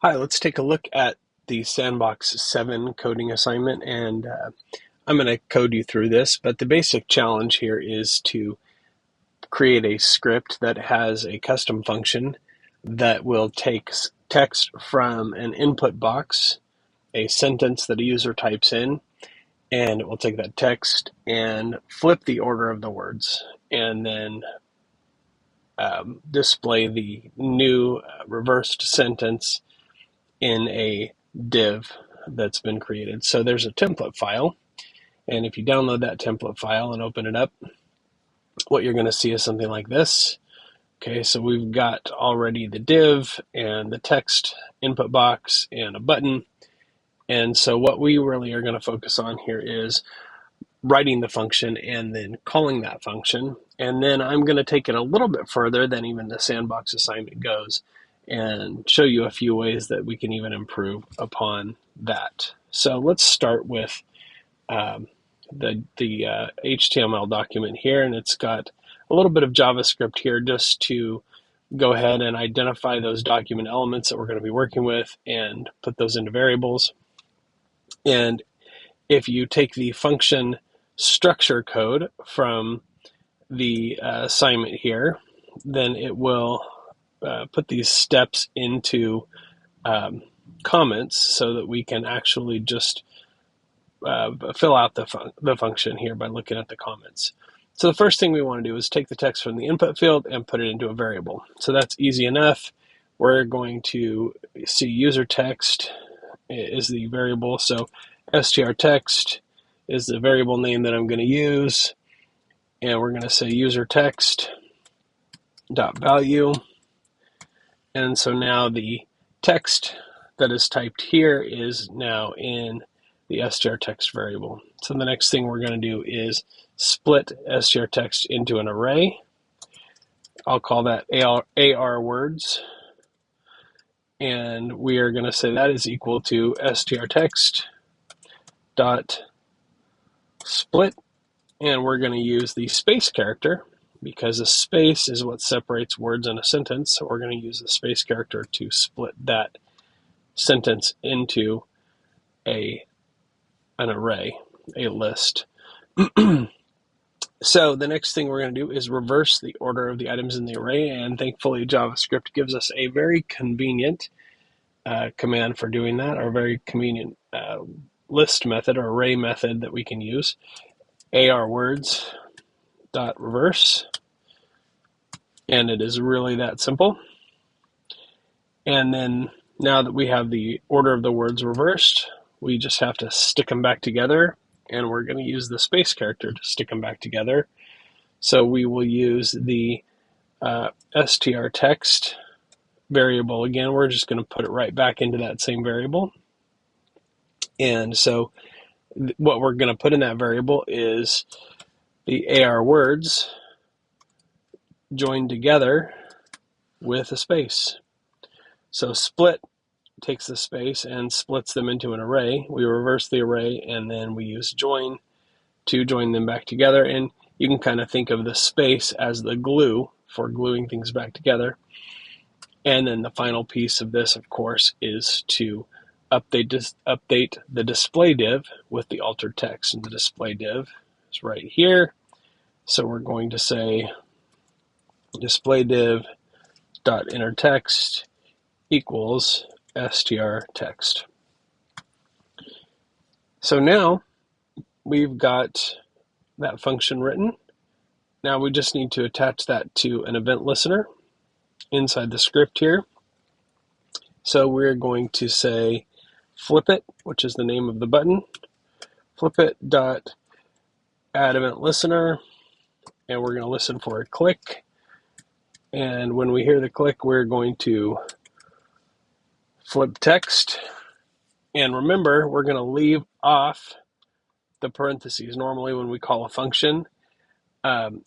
Hi, let's take a look at the Sandbox 7 coding assignment, and I'm going to code you through this, but the basic challenge here is to create a script that has a custom function that will take text from an input box, a sentence that a user types in, and it will take that text and flip the order of the words, and then display the new reversed sentence in a div that's been created. So there's a template file, and if you download that template file and open it up, what you're going to see is something like this. Okay, so we've got already the div and the text input box and a button. And so what we really are going to focus on here is writing the function and then calling that function. And then I'm going to take it a little bit further than even the Sandbox assignment goes and show you a few ways that we can even improve upon that. So let's start with the HTML document here, and it's got a little bit of JavaScript here just to go ahead and identify those document elements that we're going to be working with and put those into variables. And if you take the function structure code from the assignment here, then it will put these steps into comments so that we can actually just fill out the function here by looking at the comments. So the first thing we want to do is take the text from the input field and put it into a variable. So that's easy enough. We're going to see user text is the variable. So str text is the variable name that I'm going to use. And we're going to say user text dot value. And so now the text that is typed here is now in the str text variable. So the next thing we're going to do is split str text into an array. I'll call that AR words. And we are going to say that is equal to str text dot split. And we're going to use the space character because a space is what separates words in a sentence. So we're going to use the space character to split that sentence into an array, a list. So the next thing we're going to do is reverse the order of the items in the array, and thankfully JavaScript gives us a very convenient command for doing that, or a very convenient list method or array method that we can use. ARWords dot reverse, and it is really that simple. And then now that we have the order of the words reversed, we just have to stick them back together, and we're going to use the space character to stick them back together. So we will use the str text variable again. We're just going to put it right back into that same variable. And so what we're going to put in that variable is the AR words joined together with a space. So split takes the space and splits them into an array. We reverse the array, and then we use join to join them back together. And you can kind of think of the space as the glue for gluing things back together. And then the final piece of this, of course, is to update the display div with the altered text. And the display div is right here. So we're going to say display div dot inner text equals str text. So now we've got that function written. Now we just need to attach that to an event listener inside the script here. So we're going to say flip it, which is the name of the button, flip it dot add event listener, and we're going to listen for a click. And when we hear the click, we're going to flip text. And remember, we're going to leave off the parentheses. Normally when we call a function,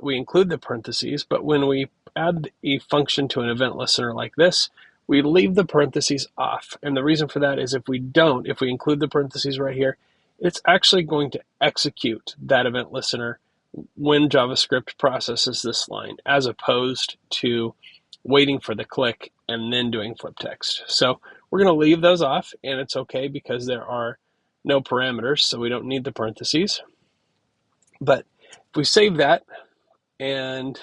we include the parentheses, but when we add a function to an event listener like this, we leave the parentheses off. And the reason for that is if we include the parentheses right here, it's actually going to execute that event listener when JavaScript processes this line, as opposed to waiting for the click and then doing flip text. So We're going to leave those off, and it's okay because there are no parameters, so we don't need the parentheses. But if we save that, and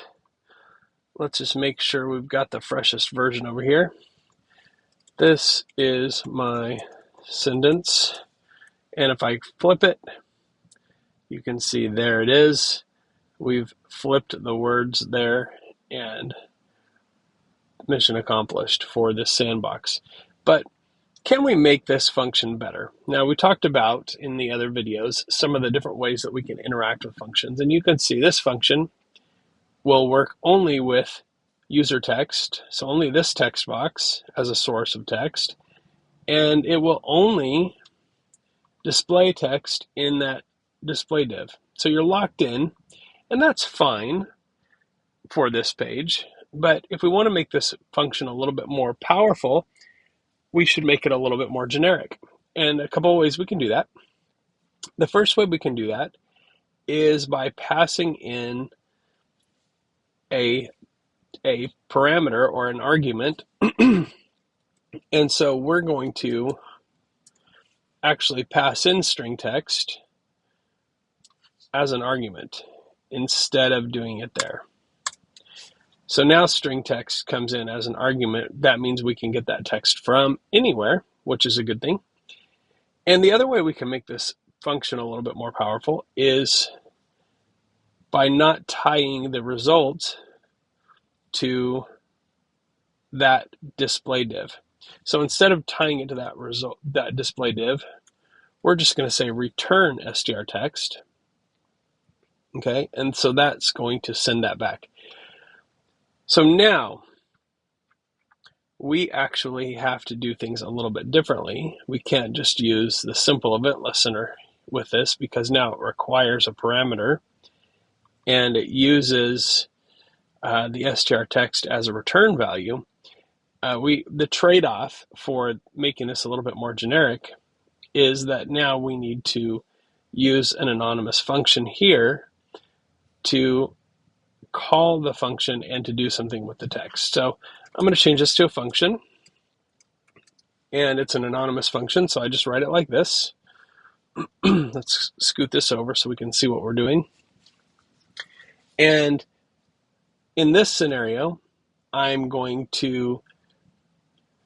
let's just make sure we've got the freshest version over here. This is my sentence, and if I flip it, you can see there it is. We've flipped the words there, and mission accomplished for this sandbox. But can we make this function better? Now, we talked about in the other videos some of the different ways that we can interact with functions, and you can see this function will work only with user text, so only this text box as a source of text, and it will only display text in that display div. So you're locked in, and that's fine for this page, but if we want to make this function a little bit more powerful, we should make it a little bit more generic. And a couple of ways we can do that. The first way we can do that is by passing in a parameter or an argument. And so we're going to actually pass in string text as an argument instead of doing it there. So now string text comes in as an argument. That means we can get that text from anywhere, which is a good thing. And the other way we can make this function a little bit more powerful is by not tying the result to that display div. So instead of tying it to that display div, we're just going to say return str text. Okay, and so that's going to send that back. So now we actually have to do things a little bit differently. We can't just use the simple event listener with this because now it requires a parameter and it uses the str text as a return value. The trade-off for making this a little bit more generic is that now we need to use an anonymous function here to call the function and to do something with the text. So I'm going to change this to a function, and it's an anonymous function, so I just write it like this. Let's scoot this over so we can see what we're doing. And in this scenario, I'm going to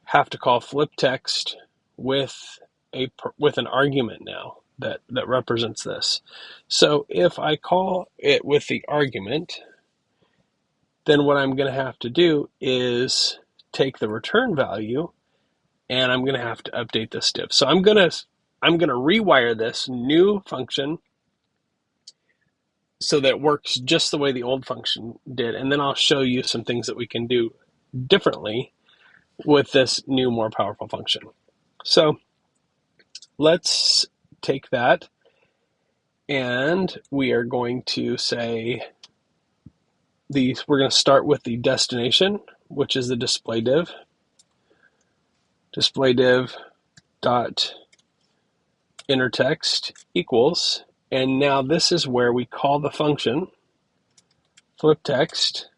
have to call flip text with an argument now that represents this. So if I call it with the argument, then what I'm going to have to do is take the return value and I'm going to have to update this div. So I'm going to rewire this new function so that it works just the way the old function did, and then I'll show you some things that we can do differently with this new, more powerful function. So let's take that, and we are going to say we're going to start with the destination, which is the display div. Display div dot inner text equals, and now this is where we call the function flip text,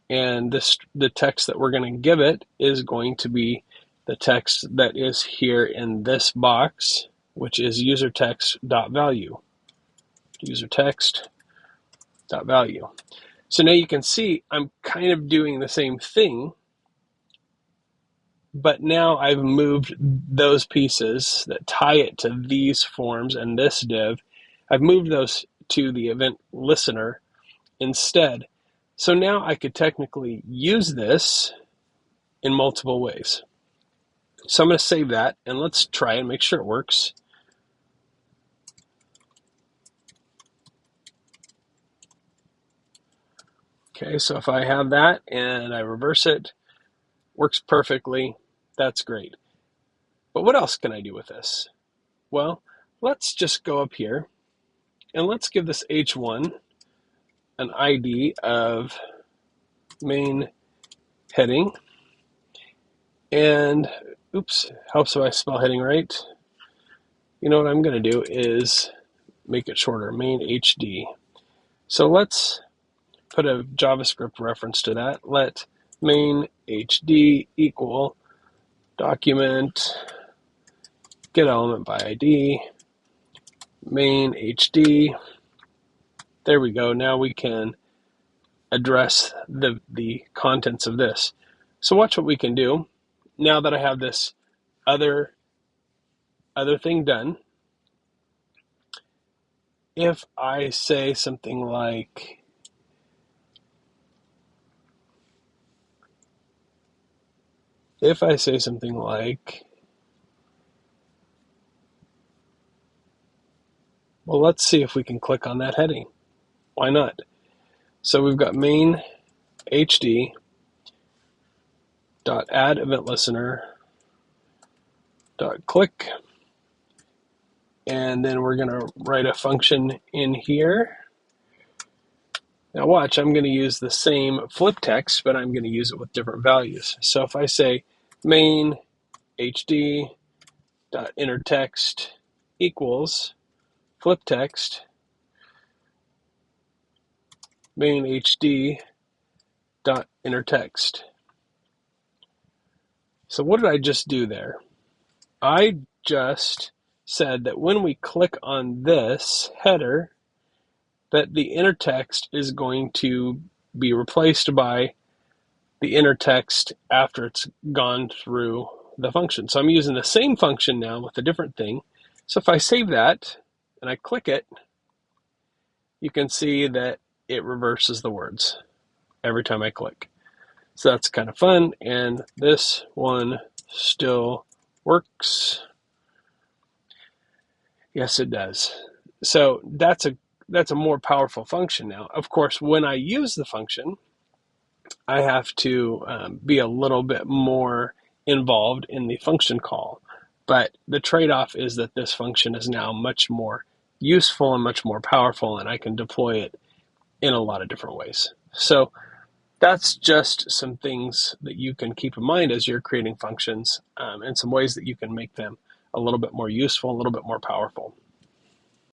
and the text that we're going to give it is going to be the text that is here in this box, which is user text dot value. User text dot value. So now you can see I'm kind of doing the same thing, but now I've moved those pieces that tie it to these forms and this div. I've moved those to the event listener instead. So now I could technically use this in multiple ways. So I'm going to save that, and let's try and make sure it works. Okay, so if I have that and I reverse it, works perfectly. That's great. But what else can I do with this? Well, let's just go up here and let's give this H1 an ID of main heading. And oops, helps if I spell heading right. You know what I'm going to do is make it shorter, main H.D. So let's put a JavaScript reference to that. Let main H.D equal document, get element by ID, main HD. There we go. Now we can address the contents of this. So watch what we can do. Now that I have this other thing done, if I say something like, well, let's see if we can click on that heading. Why not? So we've got main HD dot add event listener dot click, and then we're going to write a function in here. Now watch, I'm going to use the same flip text, but I'm going to use it with different values. So if I say main HD dot inner text equals flip text main HD dot inner text. So what did I just do there? I just said that when we click on this header, that the inner text is going to be replaced by the inner text after it's gone through the function. So I'm using the same function now with a different thing. So if I save that and I click it, you can see that it reverses the words every time I click. So that's kind of fun, and this one still works. Yes, it does. So that's a more powerful function now. Of course, when I use the function, I have to be a little bit more involved in the function call. But the trade-off is that this function is now much more useful and much more powerful, and I can deploy it in a lot of different ways. So that's just some things that you can keep in mind as you're creating functions, and some ways that you can make them a little bit more useful, a little bit more powerful.